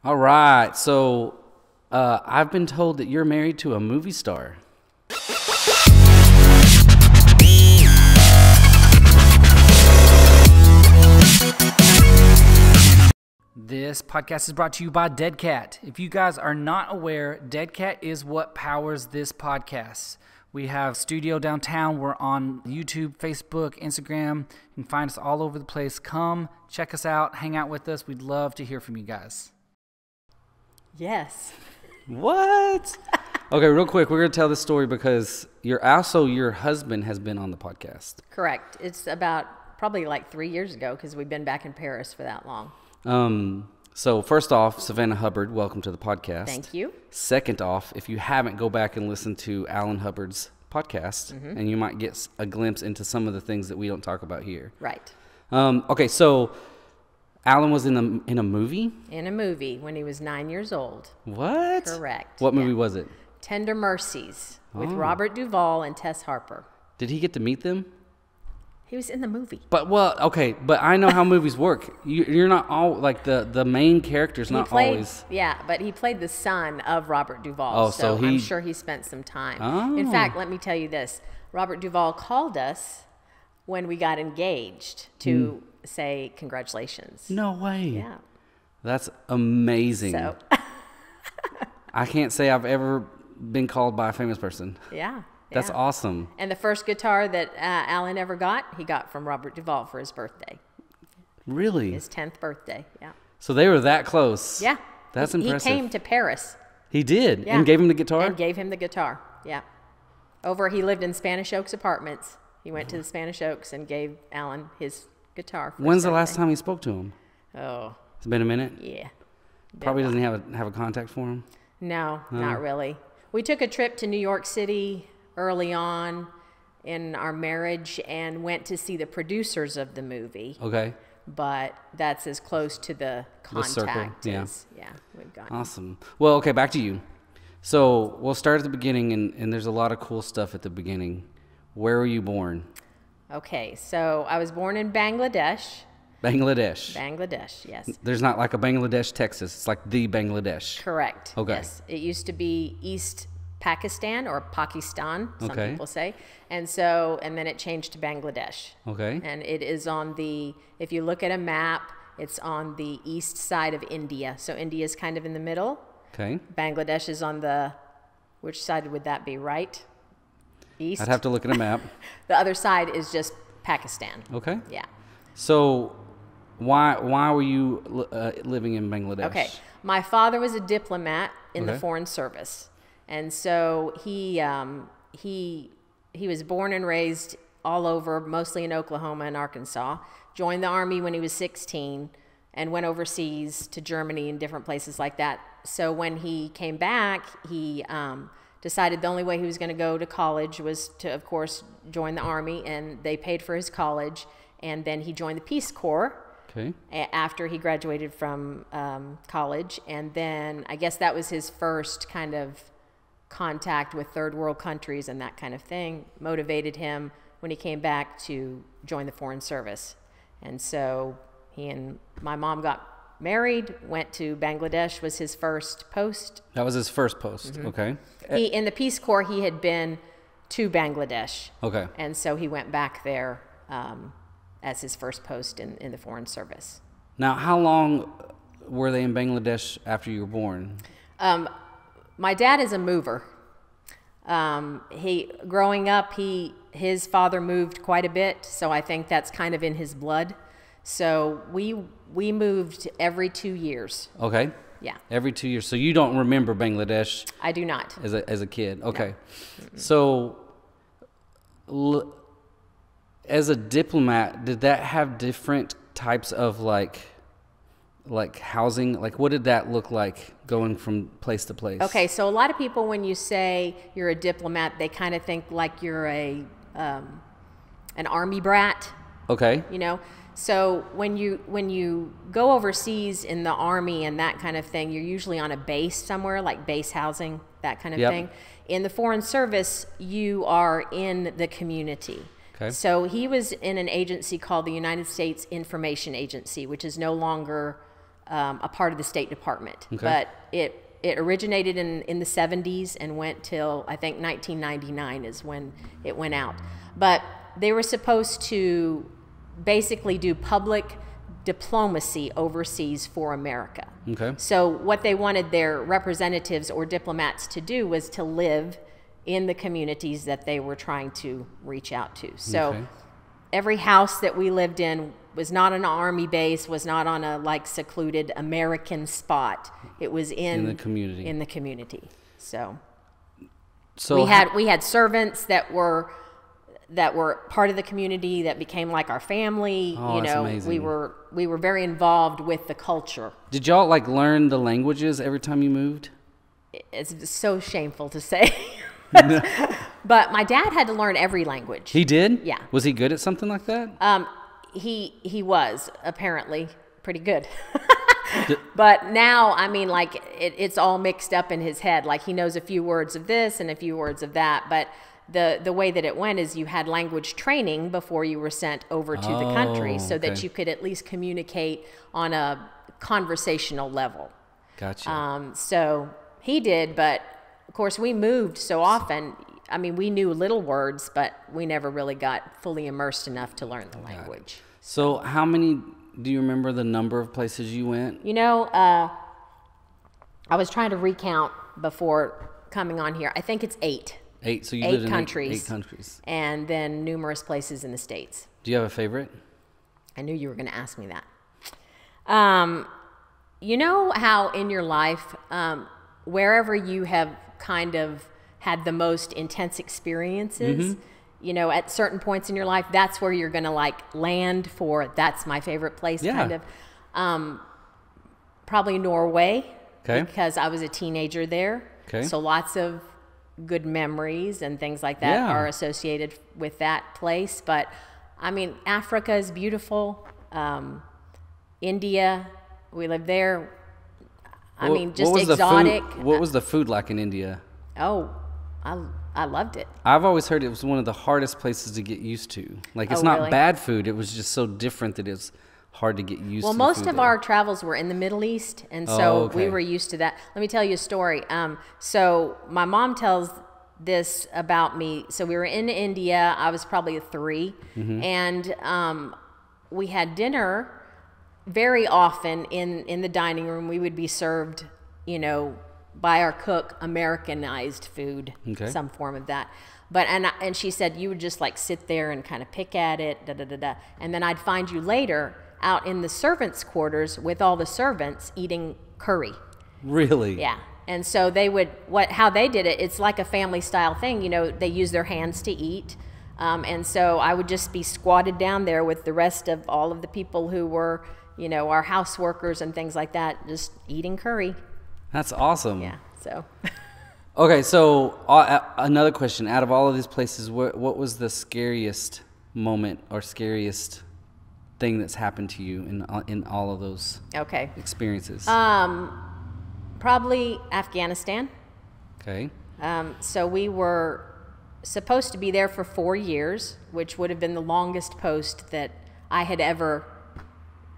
All right. So I've been told that you're married to a movie star. This podcast is brought to you by Dead Cat. If you guys are not aware, Dead Cat is what powers this podcast. We have studio downtown. We're on YouTube, Facebook, Instagram. You can find us all over the place. Come, check us out, hang out with us. We'd love to hear from you guys. Yes. What? Okay, real quick, we're going to tell this story because your husband has been on the podcast. Correct. It's about probably like 3 years ago because we've been back in Paris for that long. So first off, Savannah Hubbard, welcome to the podcast. Thank you. Second off, if you haven't, go back and listen to Alan Hubbard's podcast, and you might get a glimpse into some of the things that we don't talk about here. Right. Okay, so Alan was in a movie? In a movie when he was 9 years old. What? Correct. What movie was it? Tender Mercies with Robert Duvall and Tess Harper. Did he get to meet them? He was in the movie. But I know how movies work. You're not all like the main character's not always. Yeah, but he played the son of Robert Duvall. Oh, so I'm sure he spent some time. Oh. In fact, let me tell you this: Robert Duvall called us when we got engaged to say congratulations. No way. Yeah. That's amazing. So. I can't say I've ever been called by a famous person. Yeah. That's awesome. And the first guitar that Alan ever got, he got from Robert Duvall for his birthday. Really? His 10th birthday, yeah. So they were that close. Yeah. That's impressive. He came to Paris. He did? Yeah. And gave him the guitar? And gave him the guitar, yeah. He lived in Spanish Oaks Apartments. He went to the Spanish Oaks and gave Alan his guitar for When's his the last birthday. time you spoke to him? Oh. It's been a minute? Yeah. Probably doesn't have a contact for him? No, not really. We took a trip to New York City early on in our marriage and went to see the producers of the movie. Okay. But that's as close to the contact circle, as we've gotten. Awesome. Well, okay, back to you. So we'll start at the beginning, and there's a lot of cool stuff at the beginning. Where were you born? Okay, so I was born in Bangladesh. Bangladesh, yes. There's not like a Bangladesh, Texas. It's like the Bangladesh. Correct. Okay. Yes. It used to be East Pakistan or Pakistan, some people say. And then it changed to Bangladesh. Okay. And it is if you look at a map, it's on the east side of India. So India is kind of in the middle. Okay. Bangladesh is on which side would that be, right? East? I'd have to look at a map. The other side is just Pakistan. Okay. Yeah. So why were you living in Bangladesh? Okay. My father was a diplomat in the Foreign Service. And so he was born and raised all over, mostly in Oklahoma and Arkansas. Joined the Army when he was 16 and went overseas to Germany and different places like that. So when he came back, he decided the only way he was going to go to college was to, of course, join the Army, and they paid for his college. And then he joined the Peace Corps after he graduated from college. And then I guess that was his first kind of contact with third world countries and that kind of thing, motivated him when he came back to join the Foreign Service. And so he and my mom got married, went to Bangladesh, was his first post. That was his first post. Okay. In the Peace Corps, he had been to Bangladesh. Okay. And so he went back there as his first post in the Foreign Service. Now, how long were they in Bangladesh after you were born? My dad is a mover. Growing up, his father moved quite a bit, so I think that's kind of in his blood. So we moved every 2 years. Okay. Yeah. Every 2 years. So you don't remember Bangladesh? I do not. As a kid. Okay. No. So as a diplomat, did that have different types of like housing? Like, what did that look like going from place to place? Okay, so a lot of people, when you say you're a diplomat, they kind of think like you're an army brat. Okay. You know, so when you go overseas in the Army and that kind of thing, you're usually on a base somewhere, like base housing, that kind of thing. In the Foreign Service, you are in the community. Okay. So he was in an agency called the United States Information Agency, which is no longer a part of the State Department. Okay. But it originated in the 70s and went till, I think, 1999 is when it went out. But they were supposed to basically do public diplomacy overseas for America. Okay. So what they wanted their representatives or diplomats to do was to live in the communities that they were trying to reach out to. So every house that we lived in was not an army base, was not on a like secluded American spot. It was in the community. In the community. So we had servants that were part of the community that became like our family. Oh, that's amazing. We were very involved with the culture. Did y'all like learn the languages every time you moved? It's so shameful to say. But my dad had to learn every language. He did? Yeah. Was he good at something like that? He was apparently pretty good. But now, I mean, like it's all mixed up in his head. Like he knows a few words of this and a few words of that. But the way that it went is you had language training before you were sent over to the country so that you could at least communicate on a conversational level. Gotcha. So he did, but of course we moved so often. I mean, we knew little words, but we never really got fully immersed enough to learn the language. So how many, do you remember the number of places you went? You know, I was trying to recount before coming on here. I think it's 8. 8, so you 8 lived in countries. 8 countries. And then numerous places in the States. Do you have a favorite? I knew you were going to ask me that. You know how in your life, wherever you have kind of had the most intense experiences, you know, at certain points in your life, that's where you're going to like land for, that's my favorite place kind of. Probably Norway, because I was a teenager there. So lots of good memories and things like that are associated with that place. But I mean, Africa is beautiful. India, we lived there. I mean, just exotic. What was the food like in India? Oh, I loved it. I've always heard it was one of the hardest places to get used to. Like, it's not bad food. It was just so different that it's hard to get used to. Well, most of our travels were in the Middle East, and so we were used to that. Let me tell you a story. So my mom tells this about me. So we were in India. I was probably 3, and we had dinner very often in the dining room. We would be served, you know, by our cook, Americanized food, some form of that. But and she said you would just like sit there and kind of pick at it, and then I'd find you later out in the servants' quarters with all the servants eating curry. Really? Yeah. And so they would how they did it. It's like a family style thing. You know, they use their hands to eat, and so I would just be squatted down there with the rest of all of the people who were, you know, our house workers and things like that, just eating curry. That's awesome. Yeah, so. Okay, so another question. Out of all of these places, what was the scariest moment or scariest thing that's happened to you in all of those experiences? Probably Afghanistan. Okay. So we were supposed to be there for 4 years, which would have been the longest post that I had ever,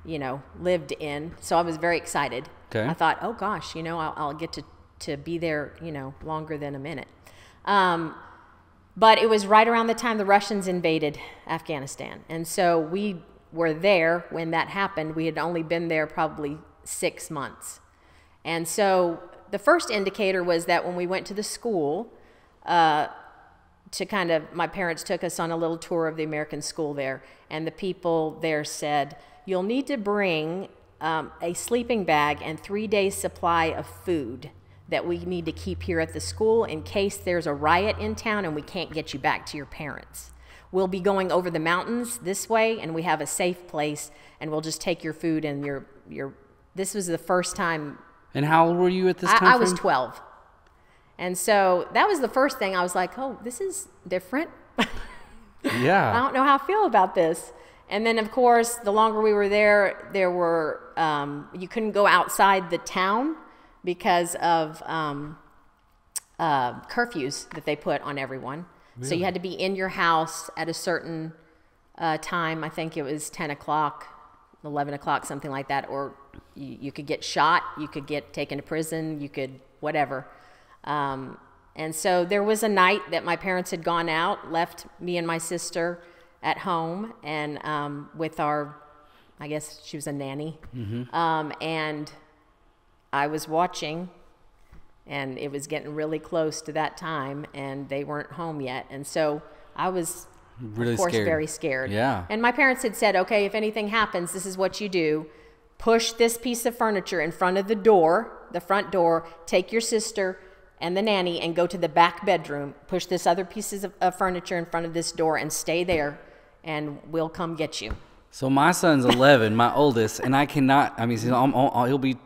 you know, lived in. So I was very excited. Okay. I thought, oh gosh, you know, I'll get to be there, you know, longer than a minute. But it was right around the time the Russians invaded Afghanistan. And so we were there when that happened. We had only been there probably 6 months. And so the first indicator was that when we went to the school, my parents took us on a little tour of the American school there. And the people there said, you'll need to bring a sleeping bag and 3 days supply of food that we need to keep here at the school in case there's a riot in town and we can't get you back to your parents. We'll be going over the mountains this way, and we have a safe place, and we'll just take your food and your. This was the first time. And how old were you at this time? I was 12. And so that was the first thing I was like, oh, this is different. Yeah. I don't know how I feel about this. And then, of course, the longer we were there, there were, you couldn't go outside the town because of curfews that they put on everyone. Really? So you had to be in your house at a certain time. I think it was 10 o'clock, 11 o'clock, something like that. Or you could get shot, you could get taken to prison, you could whatever. And so there was a night that my parents had gone out, left me and my sister at home, and with our, I guess she was a nanny, and I was watching, and it was getting really close to that time, and they weren't home yet, and so I was really of course scared. very scared. Yeah. And my parents had said, okay, if anything happens, this is what you do. Push this piece of furniture in front of the door, the front door, take your sister and the nanny and go to the back bedroom, push this other pieces of furniture in front of this door and stay there, and we'll come get you. So my son's 11, my oldest, and I cannot, I mean,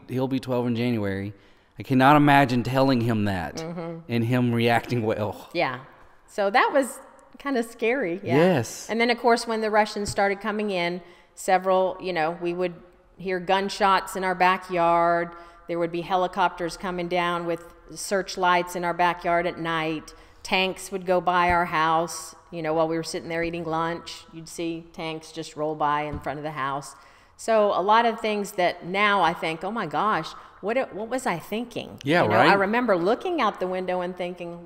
he'll be 12 in January. I cannot imagine telling him that and him reacting well. Yeah. So that was kind of scary. Yeah. Yes. And then, of course, when the Russians started coming in, several, we would hear gunshots in our backyard. There would be helicopters coming down with searchlights in our backyard at night. Tanks would go by our house. While we were sitting there eating lunch, you'd see tanks just roll by in front of the house. So a lot of things that now I think, oh my gosh, what was I thinking? Yeah, right. I remember looking out the window and thinking,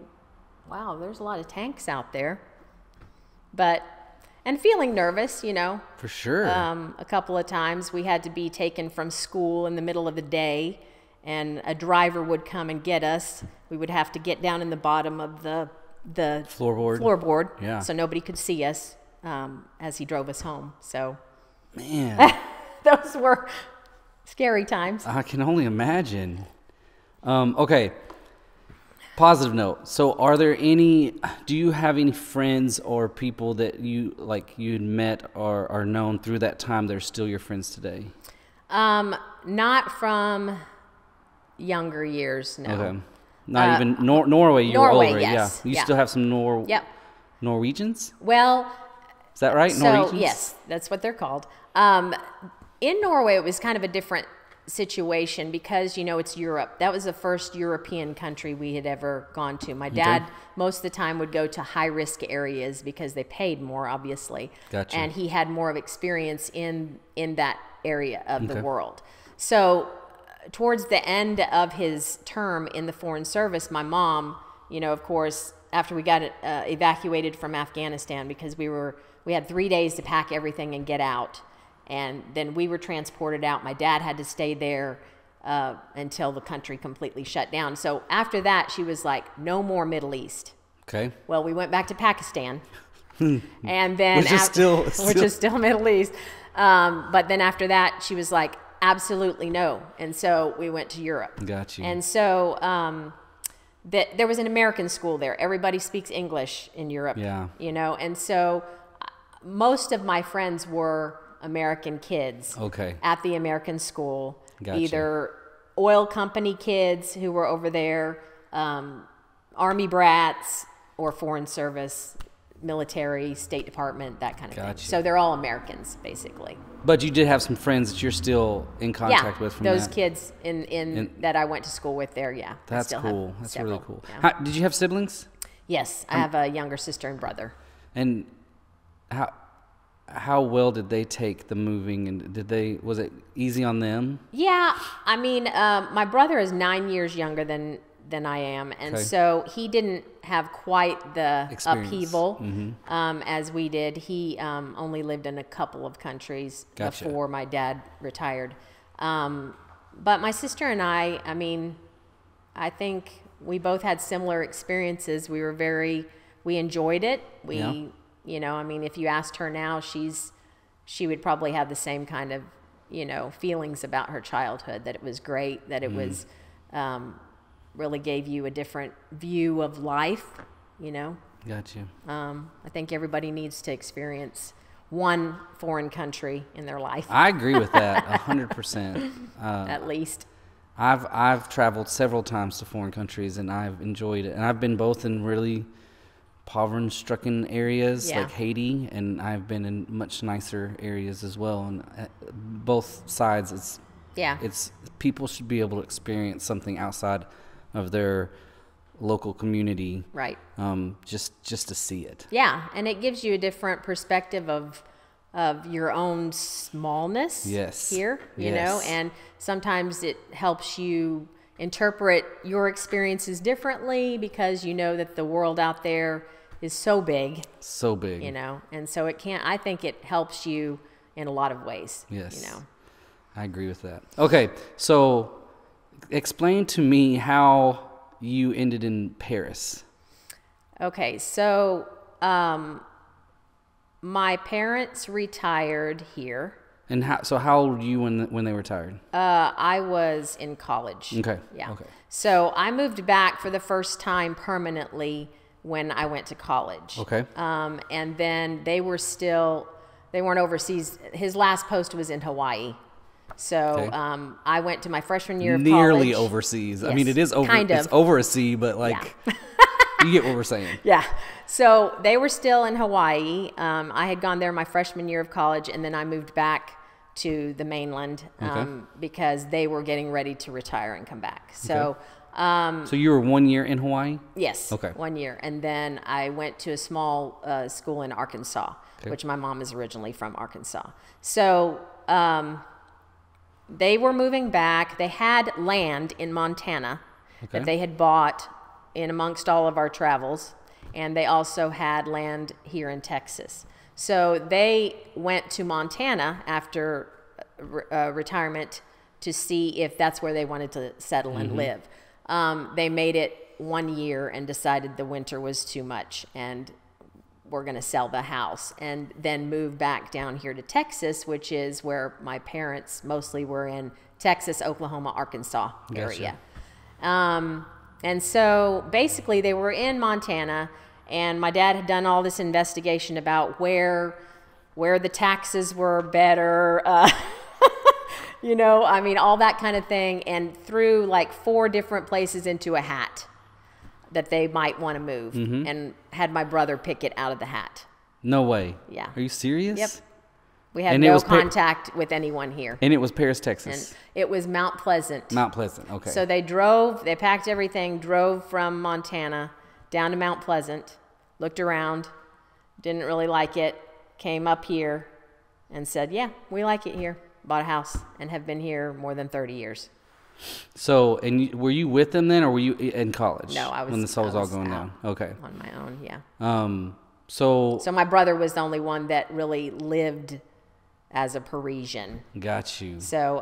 wow, there's a lot of tanks out there. And feeling nervous, For sure. A couple of times we had to be taken from school in the middle of the day, and a driver would come and get us. We would have to get down in the bottom of the floorboard, yeah, so nobody could see us as he drove us home. So, man, those were scary times. I can only imagine. Okay. Positive note. So do you have any friends or people that you'd met or are known through that time that are still your friends today? Not from younger years, no. Okay. Not even Norway, you were over. Yes. Yeah. You still have some Norwegians? Well, is that right? Norwegians? Yes, that's what they're called. In Norway, it was kind of a different situation because, it's Europe. That was the first European country we had ever gone to. My dad, most of the time, would go to high-risk areas because they paid more, obviously. Gotcha. And he had more of experience in that area of the world. So towards the end of his term in the Foreign Service, my mom, of course, after we got evacuated from Afghanistan, because we had 3 days to pack everything and get out. And then we were transported out. My dad had to stay there until the country completely shut down. So after that, she was like, no more Middle East. Okay. Well, we went back to Pakistan. And then which is still Middle East. But then after that, she was like, absolutely no. And so we went to Europe. Got you. And so there was an American school there. Everybody speaks English in Europe. Yeah. And so most of my friends were American kids at the American school. Gotcha. Either oil company kids who were over there, Army brats, or Foreign Service, military, State Department, that kind of thing. So they're all Americans, basically. But you did have some friends that you're still in contact with from those that. kids in that I went to school with there, yeah. That's cool. That's several, really cool. Yeah. Did you have siblings? Yes, I have a younger sister and brother. And how well did they take the moving, and was it easy on them? Yeah, I mean, my brother is 9 years younger than I am, and so he didn't have quite the upheaval as we did. He only lived in a couple of countries before my dad retired. But my sister and I mean, I think we both had similar experiences. We enjoyed it. I mean, if you asked her now, she would probably have the same kind of, feelings about her childhood, that it was great, that it was, really gave you a different view of life, Got you. I think everybody needs to experience one foreign country in their life. I agree with that 100%. At least. I've traveled several times to foreign countries, and I've enjoyed it. And I've been both in really poverty-stricken areas like Haiti, and I've been in much nicer areas as well. And both sides, it's people should be able to experience something outside of their local community, right? Just to see it. Yeah, and it gives you a different perspective of your own smallness here, you know, and sometimes it helps you interpret your experiences differently because you know that the world out there is so big, you know, and so I think it helps you in a lot of ways. Yes, you know, I agree with that. Okay, so explain to me how you ended in Paris. Okay, so my parents retired here. And how old were you when they retired? I was in college. Okay. Yeah. Okay. So I moved back for the first time permanently when I went to college. Okay. And then they weren't overseas. His last post was in Hawaii. So I went to my freshman year of college. Nearly overseas. Yes, I mean, it is over. Kind of. It's over a sea, but like, you get what we're saying. Yeah. So they were still in Hawaii. I had gone there my freshman year of college, and then I moved back to the mainland because they were getting ready to retire and come back. So, so you were 1 year in Hawaii? Yes. Okay. 1 year, and then I went to a small school in Arkansas, which my mom is originally from Arkansas. So they were moving back. They had land in Montana that they had bought in amongst all of our travels, and they also had land here in Texas. So they went to Montana after retirement to see if that's where they wanted to settle and live. They made it 1 year and decided the winter was too much and we're going to sell the house and then move back down here to Texas, which is where my parents mostly were in Texas, Oklahoma, Arkansas area. And so basically they were in Montana, and my dad had done all this investigation about where the taxes were better, you know, I mean, all that kind of thing, and threw like 4 different places into a hat that they might want to move, and had my brother pick it out of the hat. No way. Yeah. Are you serious? Yep. We had no contact with anyone here. And it was Paris, Texas. And it was Mount Pleasant. Mount Pleasant, okay. So they packed everything, drove from Montana down to Mount Pleasant, looked around, didn't really like it, came up here and said, yeah, we like it here. Bought a house and have been here more than 30 years. So, and were you with them then, or were you in college? No, I was. When this was all going down? Okay. On my own, yeah. So my brother was the only one that really lived as a Parisian. Got you. So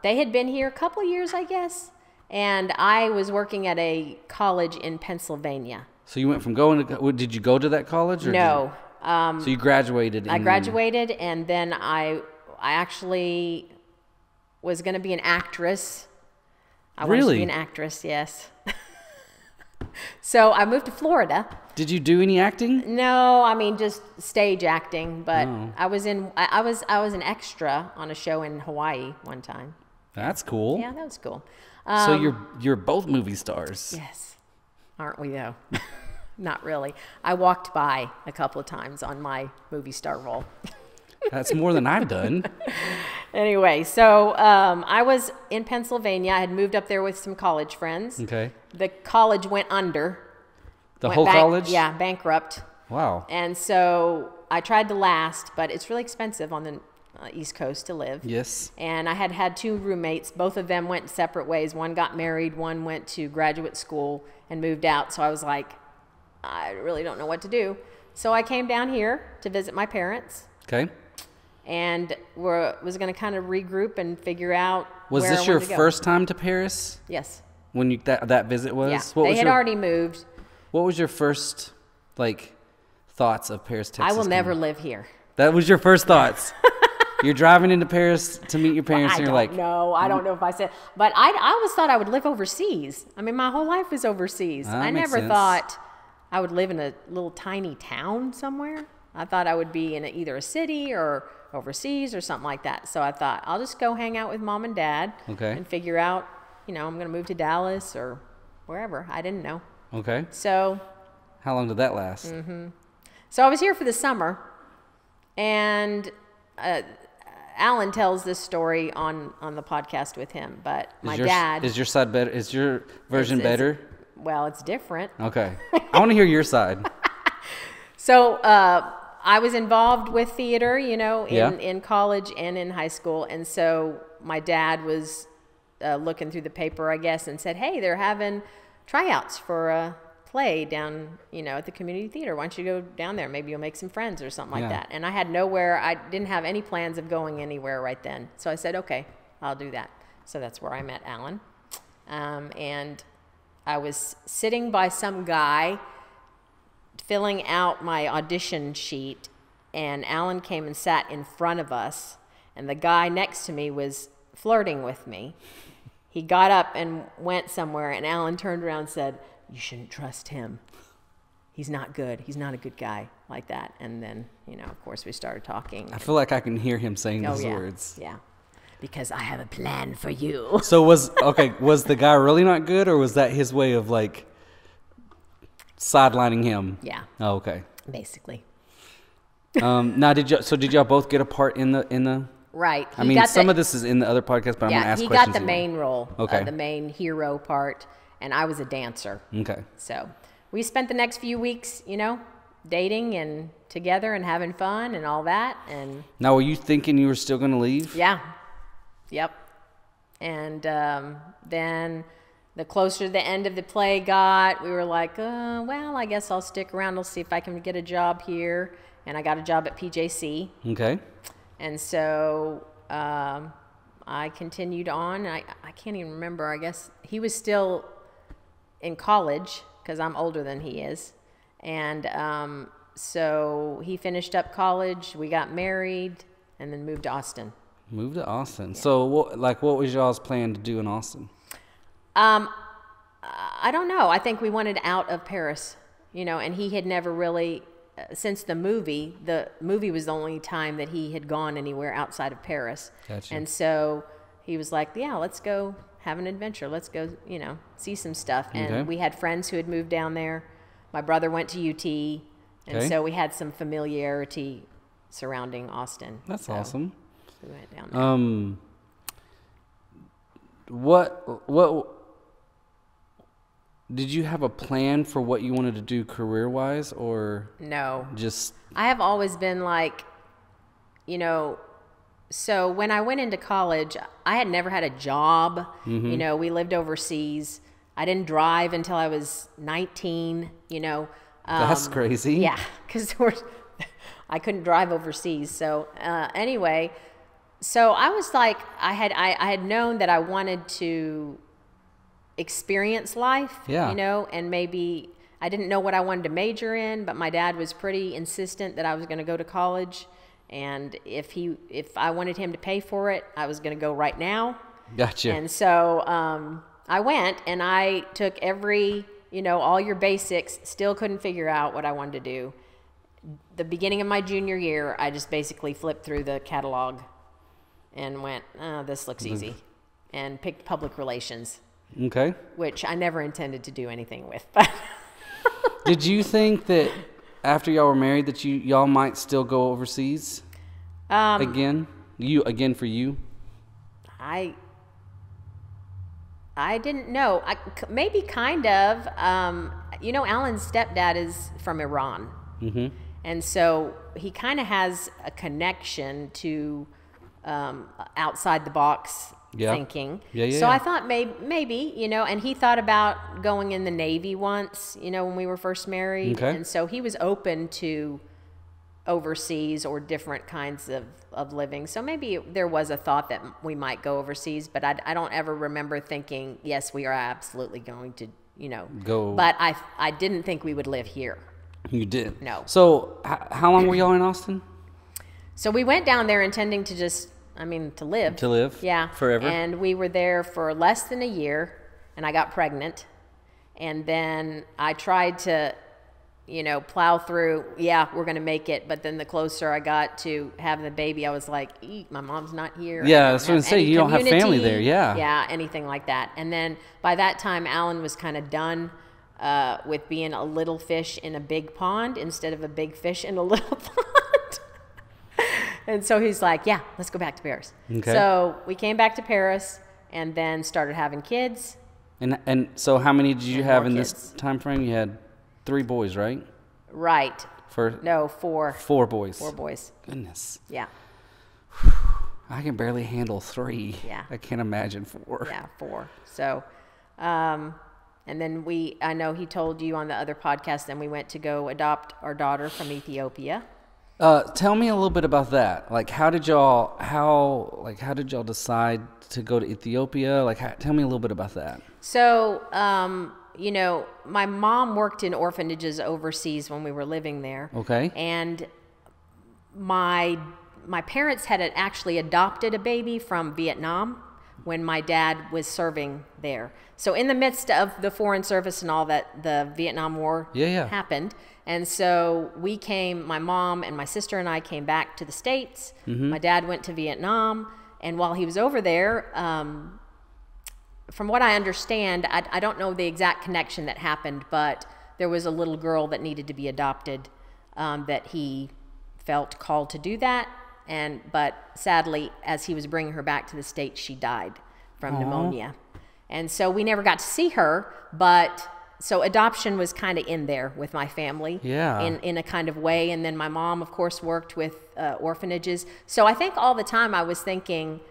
they had been here a couple of years, I guess, and I was working at a college in Pennsylvania. So you went from did you go to that college? Or no. So you graduated. I graduated, and then I actually was going to be an actress. I wanted to be an actress, yes. So I moved to Florida. Did you do any acting? No, I mean just stage acting. But I was an extra on a show in Hawaii one time. That's cool. Yeah, that was cool. So you're both movie stars. Yes, aren't we though? Not really. I walked by a couple of times on my movie star role. That's more than I've done. Anyway, so I was in Pennsylvania. I had moved up there with some college friends. Okay. The college went under. The whole college? Yeah, bankrupt. Wow. And so I tried to last, but it's really expensive on the East Coast to live. Yes. And I had 2 roommates. Both of them went separate ways. One got married. One went to graduate school and moved out. So I was like, I really don't know what to do. So I came down here to visit my parents. Okay. And was going to kind of regroup and figure out Was where this I your wanted to go. first time to Paris? Yes. When you that visit was? Yeah. They had already moved. What was your first thoughts of Paris, Texas? I will never live here. That was your first thoughts. You're driving into Paris to meet your parents, and you're like, no, I don't know if I said, but I always thought I would live overseas. I mean, my whole life was overseas. I never thought I would live in a little tiny town somewhere. I thought I would be in either a city or overseas or something like that. So I thought I'll just go hang out with mom and dad and figure out, I'm going to move to Dallas or wherever. I didn't know. Okay. So. How long did that last? So I was here for the summer, and Alan tells this story on the podcast with him, but my dad. Is your side better? Is your version better? Well, it's different. Okay. I want to hear your side. So I was involved with theater, in college and in high school. And so my dad was looking through the paper, I guess, and said, hey, they're having tryouts for a play down, at the community theater. Why don't you go down there? Maybe you'll make some friends or something like that. And I had I didn't have any plans of going anywhere right then. So I said, okay, I'll do that. So that's where I met Alan. And I was sitting by some guy filling out my audition sheet, and Alan came and sat in front of us, and the guy next to me was flirting with me. He got up and went somewhere, and Alan turned around and said, you shouldn't trust him. He's not good. He's not a good guy, like that. And then, of course, we started talking. I feel like I can hear him saying those words. Yeah. Because I have a plan for you. So was the guy really not good, or was that his way of like sidelining him? Yeah. Oh, okay. Basically. Now did y'all both get a part in the Right. I mean, some of this is in the other podcast, but I'm going to ask questions. Yeah, he got the main role. Okay. The main hero part, and I was a dancer. Okay. So we spent the next few weeks, dating and together and having fun and all that. And now, were you thinking you were still going to leave? Yeah. Yep. And then the closer the end of the play got, we were like, well, I guess I'll stick around. I'll see if I can get a job here. And I got a job at PJC. Okay. And so I continued on. I can't even remember. I guess he was still in college because I'm older than he is. And so he finished up college. We got married and then moved to Austin. Moved to Austin. Yeah. So what was y'all's plan to do in Austin? I don't know. I think we wanted out of Paris, and he had never really, since the movie was the only time that he had gone anywhere outside of Paris. Gotcha. And so he was like, yeah, let's go have an adventure. Let's go, see some stuff. And we had friends who had moved down there. My brother went to UT. And so we had some familiarity surrounding Austin. That's awesome. We went down there. What did you have a plan for what you wanted to do career-wise, or no? Just I have always been like, so when I went into college, I had never had a job. Mm-hmm. We lived overseas. I didn't drive until I was 19. That's crazy. Yeah, because I couldn't drive overseas. So anyway. So I was like, I had known that I wanted to experience life, and maybe I didn't know what I wanted to major in, but my dad was pretty insistent that I was going to go to college, and if I wanted him to pay for it, I was going to go right now. Gotcha. And so I went, and I took every, all your basics, still couldn't figure out what I wanted to do. The beginning of my junior year, I just basically flipped through the catalog and went, oh, this looks easy, and picked public relations. Okay. Which I never intended to do anything with. Did you think that after y'all were married that y'all might still go overseas again? Again for you? I didn't know. Maybe kind of. Alan's stepdad is from Iran. Mm-hmm. And so he kind of has a connection to outside the box thinking. So I thought maybe, and he thought about going in the Navy once, when we were first married. Okay. And so he was open to overseas or different kinds of living. So maybe there was a thought that we might go overseas, but I don't ever remember thinking, yes, we are absolutely going to, go. But I didn't think we would live here. You did? No. So how long were y'all in Austin? So we went down there intending to to live. To live? Yeah. Forever? And we were there for less than a year, and I got pregnant. And then I tried to, plow through, we're going to make it. But then the closer I got to having the baby, I was like, my mom's not here. Yeah, I was going to say, you don't have family there, yeah. Yeah, anything like that. And then by that time, Alan was kind of done with being a little fish in a big pond instead of a big fish in a little pond. And so he's like, yeah, let's go back to Paris. Okay. So we came back to Paris and then started having kids. And so how many did you have in this time frame? You had 3 boys, right? Right. No, 4. 4 boys. 4 boys. Goodness. Yeah. I can barely handle 3. Yeah. I can't imagine 4. Yeah, 4. So, and then I know he told you on the other podcast, then we went to go adopt our daughter from Ethiopia. Tell me a little bit about that. Like, how did y'all decide to go to Ethiopia? Like, tell me a little bit about that. So, you know, my mom worked in orphanages overseas when we were living there. Okay. And my parents had actually adopted a baby from Vietnam when my dad was serving there. So in the midst of the Foreign Service and all that, the Vietnam War happened. And so my mom and my sister and I came back to the States. Mm-hmm. My dad went to Vietnam. And while he was over there, from what I understand, I don't know the exact connection that happened, but there was a little girl that needed to be adopted that he felt called to do that. But sadly, as he was bringing her back to the States, she died from pneumonia. And so we never got to see her, so adoption was kind of in there with my family in a kind of way. And then my mom, of course, worked with orphanages. So I think all the time I was thinking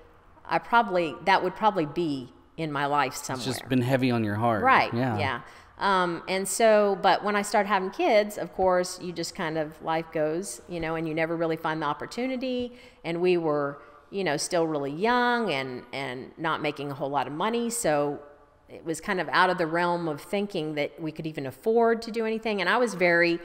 that would probably be in my life somewhere. It's just been heavy on your heart. Right, yeah. And so, but when I started having kids, of course, you just kind of, life goes, you know, and you never really find the opportunity. And we were, you know, still really young and not making a whole lot of money. So it was kind of out of the realm of thinking that we could even afford to do anything. And I was very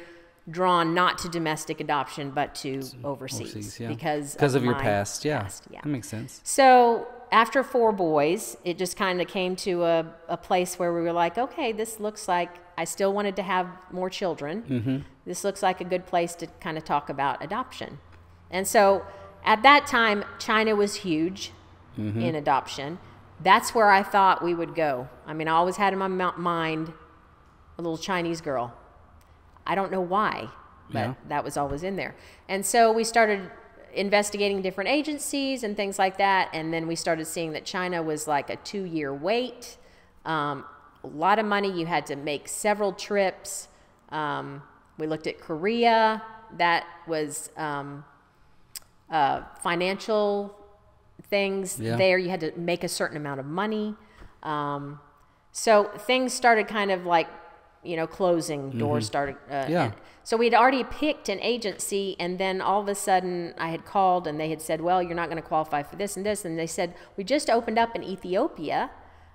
drawn not to domestic adoption, but to overseas because of your past. Yeah, that makes sense. So after 4 boys, it just kind of came to a place where we were like, okay, this looks like I still wanted to have more children. Mm-hmm. This looks like a good place to kind of talk about adoption. And so at that time, China was huge in adoption. That's where I thought we would go. I mean, I always had in my mind a little Chinese girl. I don't know why, but that was always in there. And so we started investigating different agencies and things like that, and then we started seeing that China was like a 2-year wait, a lot of money. You had to make several trips. We looked at Korea. That was financial things there. You had to make a certain amount of money. So things started kind of like, you know, closing. Doors started. So we'd already picked an agency, and then all of a sudden I had called and they had said, well, you're not going to qualify for this and this. And they said, we just opened up in Ethiopia.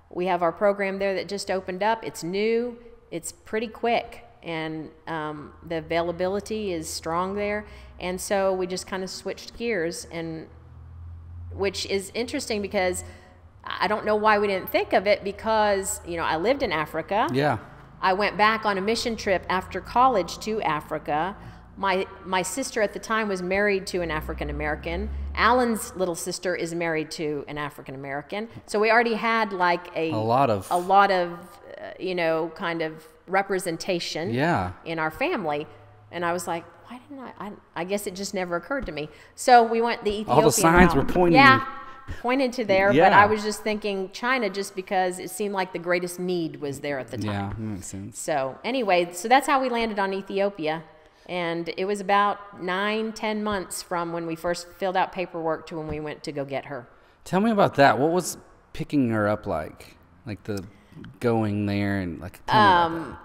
We have our program there that just opened up. It's new. It's pretty quick. And the availability is strong there. And so we just kind of switched gears, which is interesting because I don't know why we didn't think of it, because, you know, I lived in Africa. Yeah. I went back on a mission trip after college to Africa. My sister at the time was married to an African American. Alan's little sister is married to an African American. So we already had like a lot of you know, kind of representation in our family. And I was like, why didn't I guess it just never occurred to me. So we went the Ethiopian all the signs were pointing. Pointed to there, but I was just thinking China just because it seemed like the greatest need was there at the time. Yeah, that makes sense. So anyway, so that's how we landed on Ethiopia. And it was about 9-10 months from when we first filled out paperwork to when we went to go get her. Tell me about that. What was picking her up like the going there and like, tell me about that.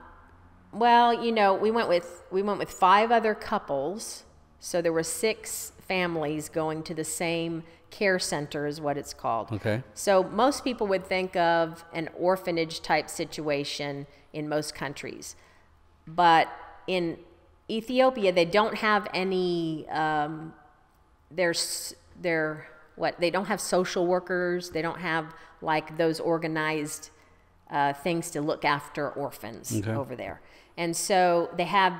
Well, you know, we went with 5 other couples. So there were 6 families going to the same care center is what it's called. Okay. So most people would think of an orphanage type situation in most countries. But in Ethiopia, they don't have any, they don't have social workers. They don't have like those organized things to look after orphans over there. And so they have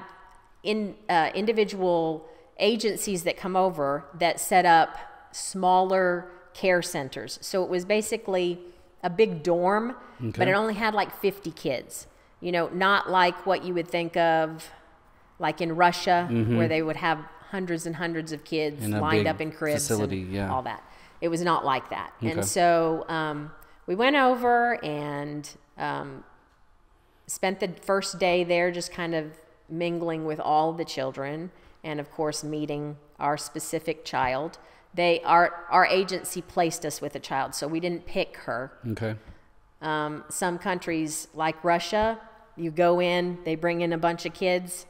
individual agencies that come over that set up smaller care centers. So it was basically a big dorm, but it only had like 50 kids. You know, not like what you would think of like in Russia, where they would have hundreds and hundreds of kids lined up in cribs and all that. It was not like that. And so we went over and spent the first day there just kind of mingling with all the children, and of course meeting our specific child. Our agency placed us with a child, so we didn't pick her. Okay. Some countries like Russia, you go in, they bring in a bunch of kids,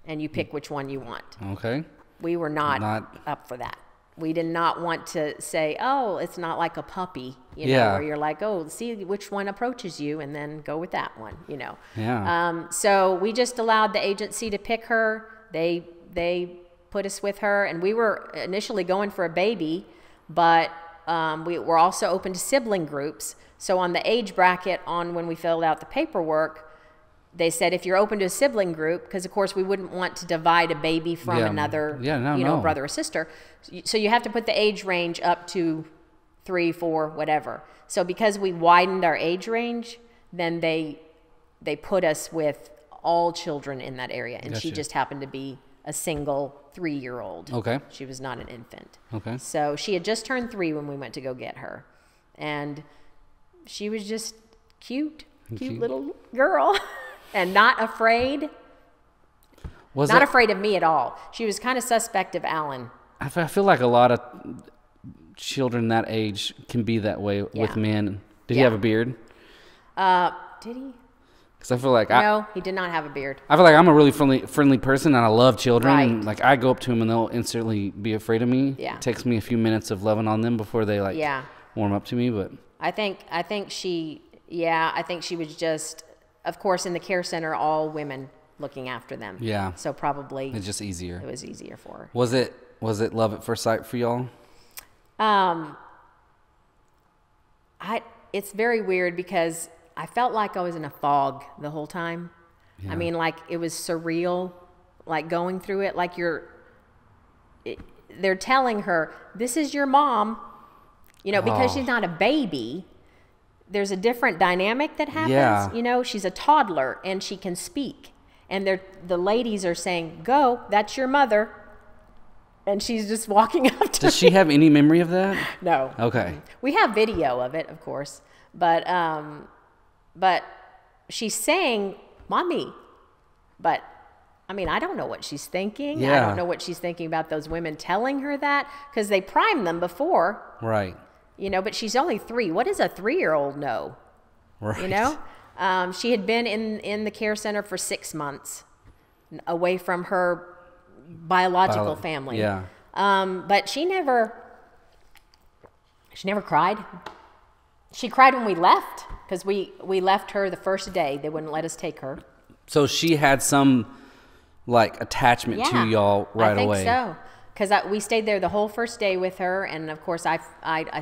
and you pick which one you want. Okay. We were not up for that. We did not want to say, oh, it's not like a puppy, you know, where you're like, oh, see which one approaches you and then go with that one, you know. Yeah. So we just allowed the agency to pick her. They put us with her, and we were initially going for a baby, but we were also open to sibling groups. So on the age bracket when we filled out the paperwork, they said if you're open to a sibling group, because of course we wouldn't want to divide a baby from another, brother or sister. So you have to put the age range up to 3, 4, whatever. So because we widened our age range, then they put us with all children in that area, and she just happened to be a single 3-year-old. Okay. She was not an infant. Okay. So she had just turned 3 when we went to go get her, and she was just cute little girl. And not afraid. Not afraid of me at all. She was kind of suspect of Alan. I feel like a lot of children that age can be that way with men. Did he have a beard? Did he? Because I feel like no, he did not have a beard. I feel like I'm a really friendly person, and I love children. Right. And like I go up to them, and they'll instantly be afraid of me. Yeah. It takes me a few minutes of loving on them before they warm up to me. But I think she was just. Of course, in the care center, all women looking after them. Yeah. So probably it's just easier. It was easier for her. Was it love at first sight for y'all? It's very weird because I felt like I was in a fog the whole time. Yeah. I mean, like it was surreal, like going through it. Like they're telling her, "This is your mom," you know, because she's not a baby. There's a different dynamic that happens. Yeah. You know, she's a toddler and she can speak. And the ladies are saying, "Go, that's your mother." And she's just walking up to Does she have any memory of that? No. Okay. We have video of it, of course. But she's saying, "Mommy." But I mean, I don't know what she's thinking. Yeah. I don't know what she's thinking about those women telling her that, because they primed them before. Right. You know, but she's only 3. What does a 3-year-old know? Right. You know? She had been in the care center for 6 months, away from her biological family. Yeah. But she never cried. She cried when we left, because we left her the first day. They wouldn't let us take her. So she had some, like, attachment to y'all right away. I think so. Because we stayed there the whole first day with her, and of course I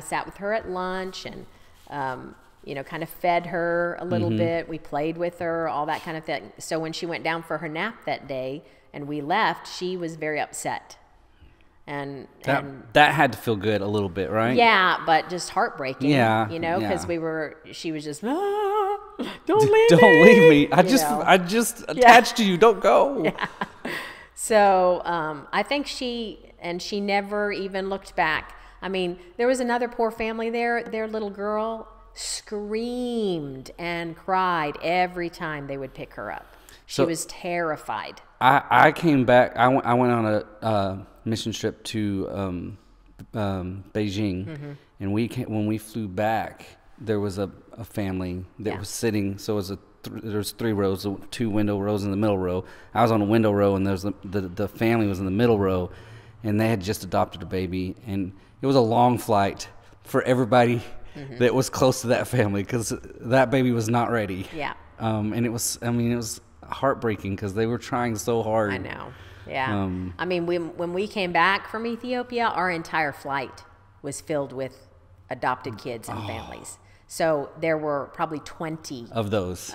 sat with her at lunch and kind of fed her a little bit. We played with her, all that kind of thing. So when she went down for her nap that day and we left, she was very upset. And that had to feel good a little bit, right? Yeah, but just heartbreaking. Yeah, because she was just don't leave me. I just attached to you. Don't go. Yeah. So I think she never even looked back. I mean, there was another poor family there. Their little girl screamed and cried every time they would pick her up. She was terrified. I came back. I went on a mission trip to Beijing, and when we flew back, there was a family that was sitting. So it was there's 3 rows, 2 window rows in the middle row. I was on a window row, and there's the family was in the middle row, and they had just adopted a baby, and it was a long flight for everybody that was close to that family, because that baby was not ready. Yeah. And it was heartbreaking because they were trying so hard. I know. Yeah. I mean, when we came back from Ethiopia, our entire flight was filled with adopted kids and families. So there were probably 20 of those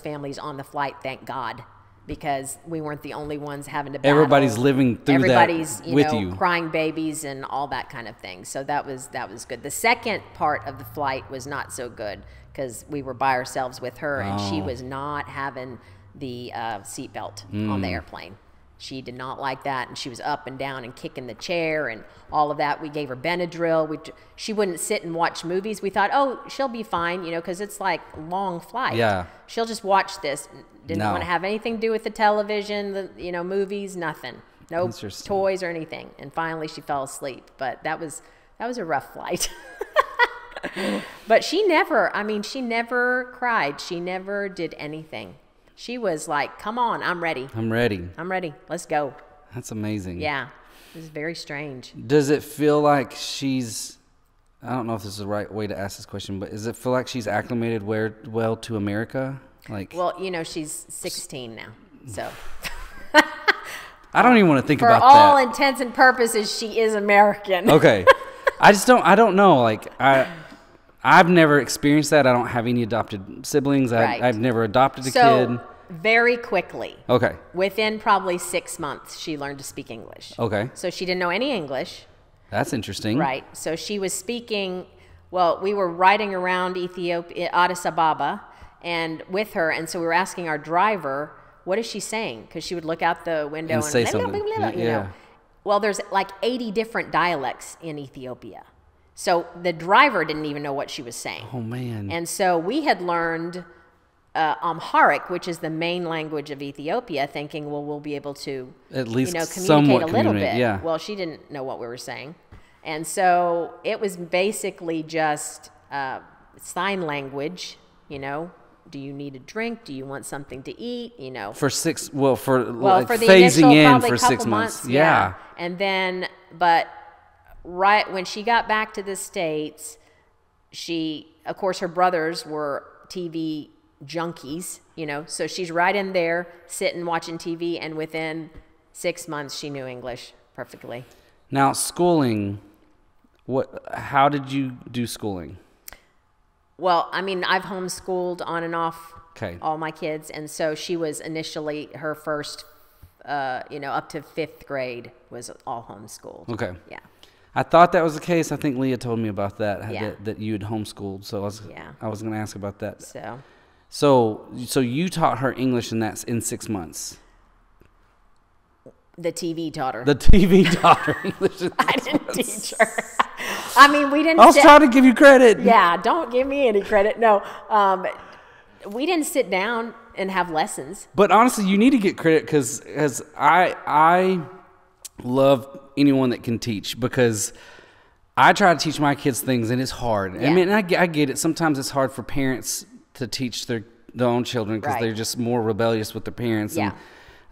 families on the flight, thank God, because we weren't the only ones having to battle. Everybody's living through Everybody's, that with you. Crying babies and all that kind of thing. So that was good. The second part of the flight was not so good because we were by ourselves with her, and she was not having the seatbelt on the airplane. She did not like that, and she was up and down and kicking the chair and all of that. We gave her Benadryl. She wouldn't sit and watch movies. We thought, oh, she'll be fine, you know, because it's like a long flight. Yeah. She'll just watch this. Didn't want to have anything to do with the television, the movies, nothing. No toys or anything. And finally, she fell asleep. But that was a rough flight. But she never cried. She never did anything. She was like, come on, I'm ready. I'm ready. Let's go. That's amazing. Yeah. It was very strange. Does it feel like I don't know if this is the right way to ask this question, but does it feel like she's acclimated well to America? Well, she's 16 now, so. I don't even want to think about that. For all intents and purposes, she is American. Okay. I don't know. I've never experienced that. I don't have any adopted siblings. I've never adopted a kid. Very quickly. Okay. Within probably 6 months, she learned to speak English. Okay. So she didn't know any English. That's interesting. Right. So she was speaking, well, we were riding around Ethiopia, Addis Ababa, and with her, and so we were asking our driver, what is she saying? Because she would look out the window and say something. You know. Well, there's like 80 different dialects in Ethiopia. So the driver didn't even know what she was saying. Oh, man. And so we had learned Amharic, which is the main language of Ethiopia, thinking, well, we'll be able to at least communicate a little bit. Yeah. Well, she didn't know what we were saying. And so it was basically just sign language, Do you need a drink? Do you want something to eat? For the phasing in for 6 months. Yeah. And then, but right when she got back to the States, of course, her brothers were TV junkies, so she's right in there sitting watching TV, and within 6 months she knew English perfectly. Now, schooling, how did you do schooling? Well, I've homeschooled on and off all my kids, and so she was initially her first up to 5th grade was all homeschooled. Okay. Yeah. I thought that was the case. I think Leah told me about that, that you had homeschooled. So I was going to ask about that. So you taught her English, and that's in 6 months. The TV taught her. The TV taught her English. I didn't teach her. We didn't. I was trying to give you credit. Yeah, don't give me any credit. No, we didn't sit down and have lessons. But honestly, you need to get credit because I love anyone that can teach, because I try to teach my kids things, and it's hard. Yeah. I get it. Sometimes it's hard for parents to teach their own children because they're just more rebellious with their parents. Yeah. And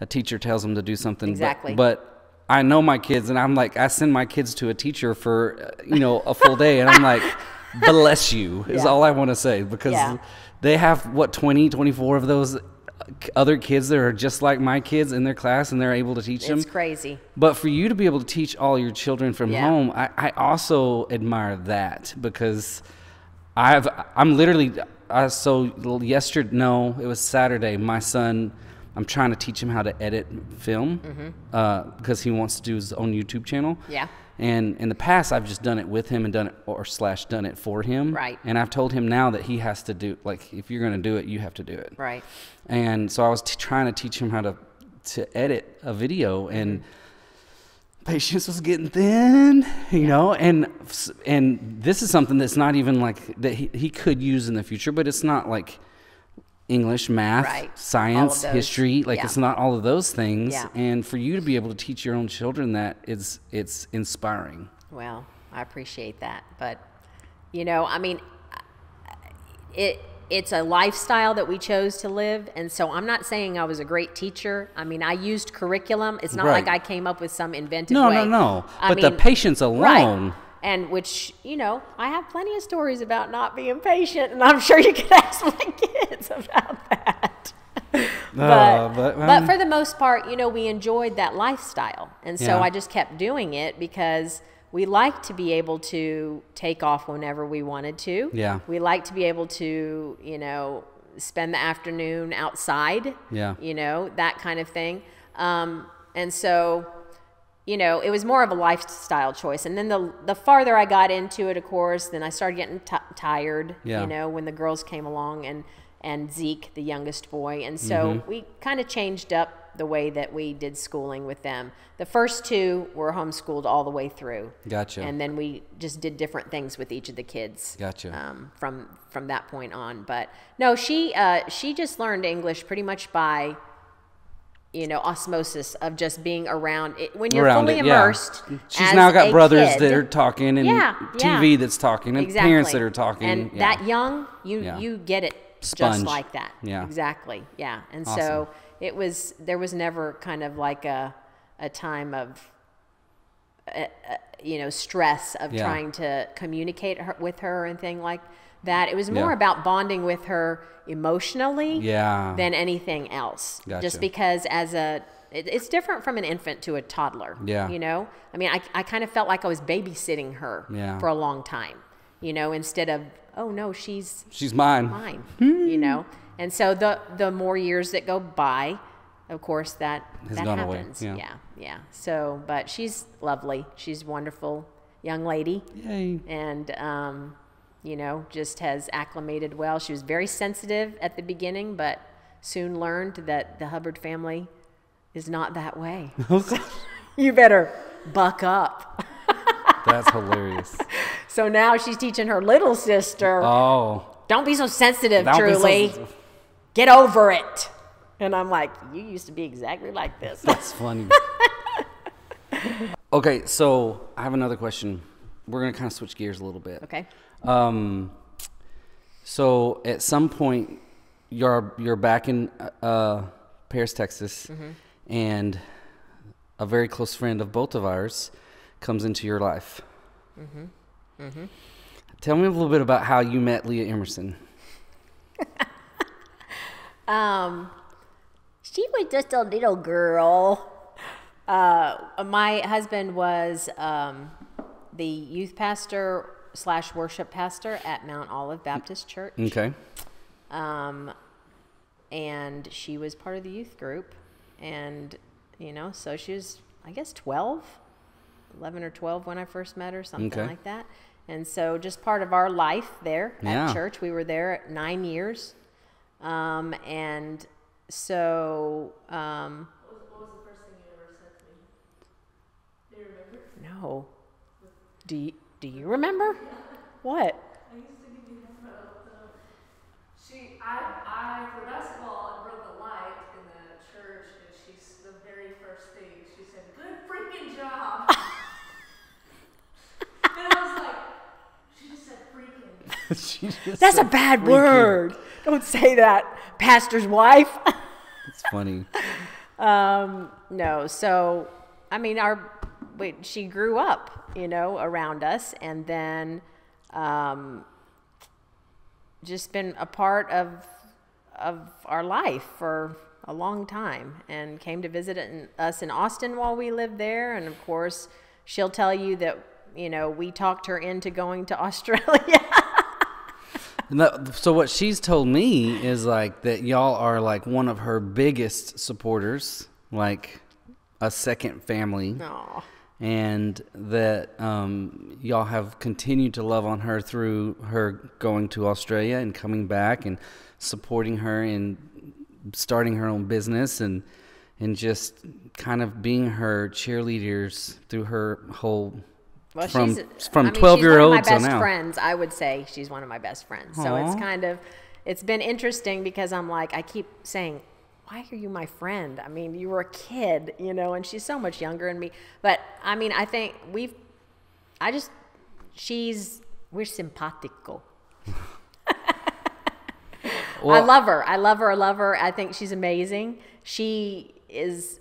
a teacher tells them to do something. Exactly. But I know my kids, and I'm like, I send my kids to a teacher for, a full day, and I'm like, bless you is all I want to say, because they have 24 of those other kids that are just like my kids in their class, and they're able to teach them. It's crazy. But for you to be able to teach all your children from home, I also admire that, because it was Saturday, my son, I'm trying to teach him how to edit film, because he wants to do his own YouTube channel. Yeah. And in the past, I've just done it with him and done it for him. Right. And I've told him now that he has to do, if you're going to do it, you have to do it. Right. And so I was trying to teach him how to edit a video, and patience was getting thin, and this is something that's not even that he could use in the future, but it's not like English, math, science, history, it's not all of those things. Yeah. And for you to be able to teach your own children that, it's inspiring. Well, I appreciate that. But, it's a lifestyle that we chose to live. And so I'm not saying I was a great teacher. I used curriculum. It's not like I came up with some inventive way. No. But the patience alone. Right. And which, I have plenty of stories about not being patient, and I'm sure you could ask my kids about that. But for the most part, we enjoyed that lifestyle. And so I just kept doing it because we like to be able to take off whenever we wanted to. Yeah. We like to be able to, spend the afternoon outside. Yeah. That kind of thing. And so, it was more of a lifestyle choice. And then the farther I got into it, of course, then I started getting tired, when the girls came along. and Zeke, the youngest boy. And so we kind of changed up the way that we did schooling with them. The first two were homeschooled all the way through. Gotcha. And then we just did different things with each of the kids. Gotcha. From that point on. But no, she just learned English pretty much by, osmosis of just being around it. When you're fully immersed. She's now got brothers kid, that are talking and TV that's talking and parents that are talking. And that young, you get it Sponge. just like that. Yeah. Exactly. Yeah. And Awesome. so there was never kind of like a time of, stress of trying to communicate with her or anything like that. It was more about bonding with her emotionally than anything else. Gotcha. Just because it's different from an infant to a toddler. Yeah. I mean, I kind of felt like I was babysitting her for a long time, instead of, oh no, she's mine. And so the more years that go by, of course, that gone happens. away. Yeah. So, but she's lovely. She's a wonderful young lady. Yay. And, just has acclimated well. She was very sensitive at the beginning, but soon learned that the Hubbard family is not that way. So you better buck up. That's hilarious. So now she's teaching her little sister, don't be so sensitive, Truly. Get over it. And I'm like, you used to be exactly like this. That's funny. Okay, so I have another question. We're going to kind of switch gears a little bit. Okay. So at some point, you're back in Paris, Texas, and a very close friend of both of ours comes into your life. Tell me a little bit about how you met Leah Emerson. She was just a little girl. My husband was the youth pastor / worship pastor at Mount Olive Baptist Church. Okay. And she was part of the youth group. And, so she was, I guess, 11 or 12 when I first met her, something like that. And so just part of our life there at church. We were there 9 years. And so... what was the first thing you ever said to me? Do you remember? No. Do you remember? Yeah. What? I used to give you I for basketball, I broke a light in the church, and she's the very first thing she said, "Good freaking job." And I was like, she just said freaking. That's a bad word. Don't say that, pastor's wife. It's funny. No, so I mean, she grew up, around us, and then just been a part of our life for a long time, and came to visit us in Austin while we lived there. And of course, she'll tell you that we talked her into going to Australia. So what she's told me is like that y'all are like one of her biggest supporters, like a second family. Aww. And that y'all have continued to love on her through her going to Australia and coming back and supporting her in starting her own business and just kind of being her cheerleaders through her whole from 12-year-old till now. She's one of my best now. friends. I would say she's one of my best friends. So it's been interesting because I'm like, I keep saying, why are you my friend? I mean, you were a kid, and she's so much younger than me. But I mean, I think we're simpatico. Well, I love her. I think she's amazing. She is,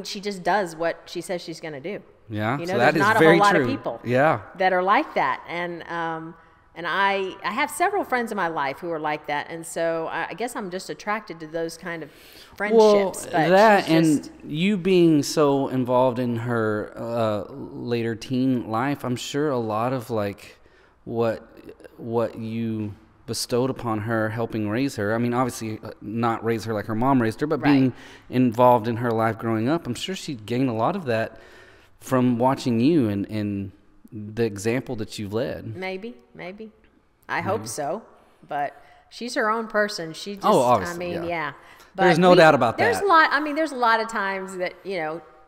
she just does what she says she's going to do. Yeah. So there's not a whole lot of people that are like that. And I have several friends in my life who are like that. And so I guess I'm just attracted to those kind of friendships. Well, that and you being so involved in her later teen life, I'm sure a lot of like what you bestowed upon her helping raise her. I mean, obviously not raise her like her mom raised her, but being involved in her life growing up, I'm sure she'd gained a lot of that from watching you and the example that you've led. Maybe. I hope so. But she's her own person. She just, obviously, yeah. But there's no doubt about that. There's a lot of times that,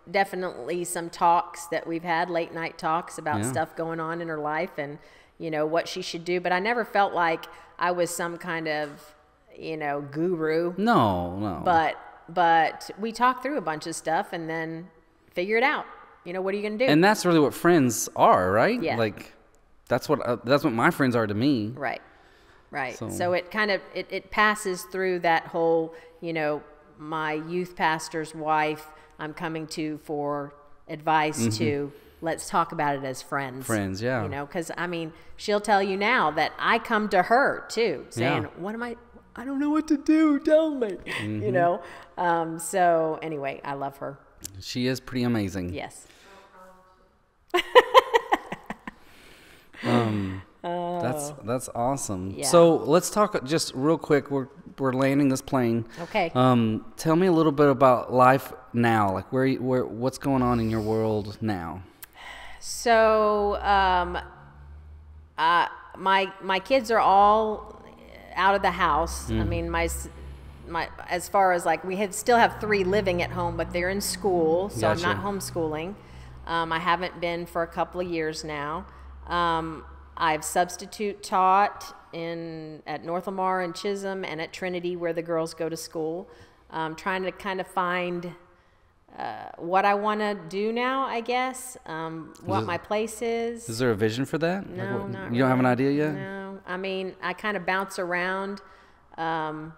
definitely some talks that we've had, late night talks about stuff going on in her life and, what she should do. But I never felt like I was some kind of, guru. No. But we talked through a bunch of stuff and then figure it out. What are you going to do? And that's really what friends are, right? Yeah. Like, that's what my friends are to me. Right. So it kind of, it passes through that whole, my youth pastor's wife, I'm coming to for advice to, let's talk about it as friends. Friends, yeah. Because, she'll tell you now that I come to her, too, saying, I don't know what to do, tell me, So, anyway, I love her. She is pretty amazing. Yes. That's awesome. Yeah. So let's talk just real quick. We're landing this plane. Okay. Tell me a little bit about life now. Like what's going on in your world now? So my kids are all out of the house. I mean my as far as like still have 3 living at home, but they're in school, so Gotcha. I'm not homeschooling. I haven't been for a couple of years now. I've substitute taught at North Lamar and Chisholm and at Trinity where the girls go to school. Trying to kind of find what I want to do now, I guess. What my place is. Is there a vision for that? No, not really. You don't have an idea yet? No. I kind of bounce around. I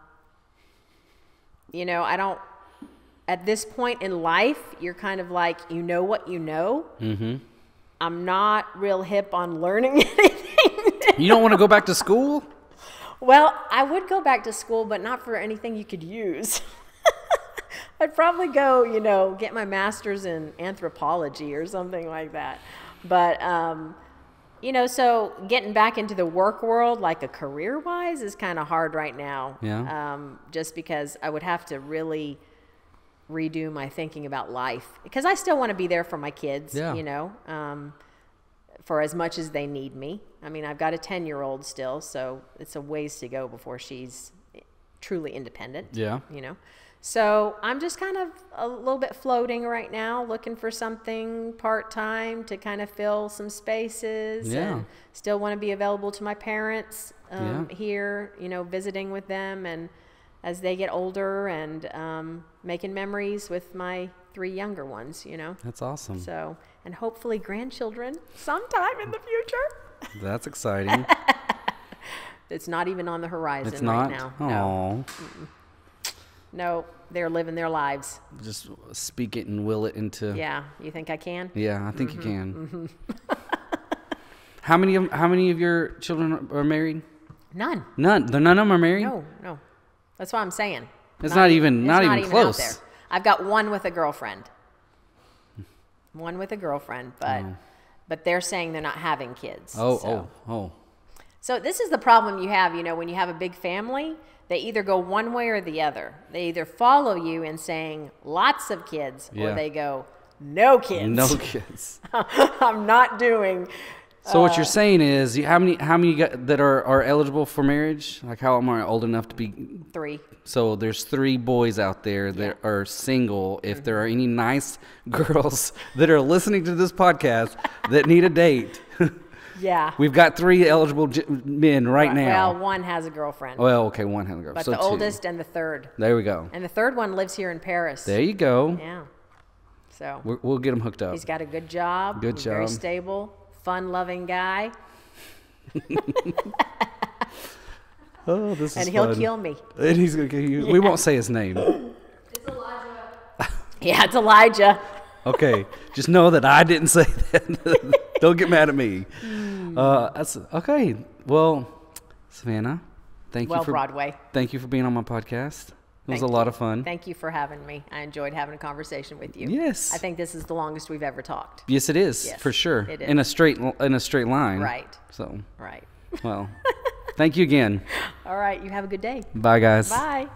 don't, at this point in life, you're kind of like, you know what you know. Mm-hmm. I'm not real hip on learning anything. You don't want to go back to school? Well, I would go back to school, but not for anything you could use. I'd probably go, get my master's in anthropology or something like that. But, so getting back into the work world, like a career-wise, is kind of hard right now. Yeah. Just because I would have to really redo my thinking about life. Because I still want to be there for my kids, for as much as they need me. I've got a 10-year-old still, so it's a ways to go before she's truly independent. Yeah. So I'm just kind of a little bit floating right now, looking for something part-time to kind of fill some spaces. Yeah. And still want to be available to my parents here, visiting with them and as they get older and making memories with my 3 younger ones, That's awesome. So, and hopefully grandchildren sometime in the future. That's exciting. It's not even on the horizon It's not? right now. No. No, they're living their lives. Just speak it and will it into. Yeah, you think I can? Yeah, I think you can. How many of your children are married? None. None. None of them are married? No. That's what I'm saying. It's not even out close. there. I've got one with a girlfriend. But they're saying they're not having kids. Oh. So this is the problem you have, when you have a big family, they either go one way or the other. They either follow you in saying lots of kids, or they go no kids. No kids. I'm not doing. So what you're saying is, how many that are eligible for marriage? Like, how am I old enough to be? 3. So there's 3 boys out there that are single. If there are any nice girls that are listening to this podcast that need a date, yeah, we've got 3 eligible men right now. Well, one has a girlfriend. Well, okay, one has a girlfriend. But so the 2. oldest and the third. There we go. And the third one lives here in Paris. There you go. Yeah. So We'll get him hooked up. He's got a good job. Good He's job. Very stable, fun-loving guy. Oh, this is and he'll fun. kill me. And he's gonna kill you. We won't say his name. It's Elijah. Yeah, it's Elijah. Okay, just know that I didn't say that. Don't get mad at me. That's okay. Well, Savannah, thank you for Broadway. Thank you for being on my podcast. It was a lot of fun. Thank you for having me. I enjoyed having a conversation with you. Yes. I think this is the longest we've ever talked. Yes, it is. Yes, for sure. it is. In a straight line. Right. So. Right. Well, thank you again. All right. You have a good day. Bye, guys. Bye.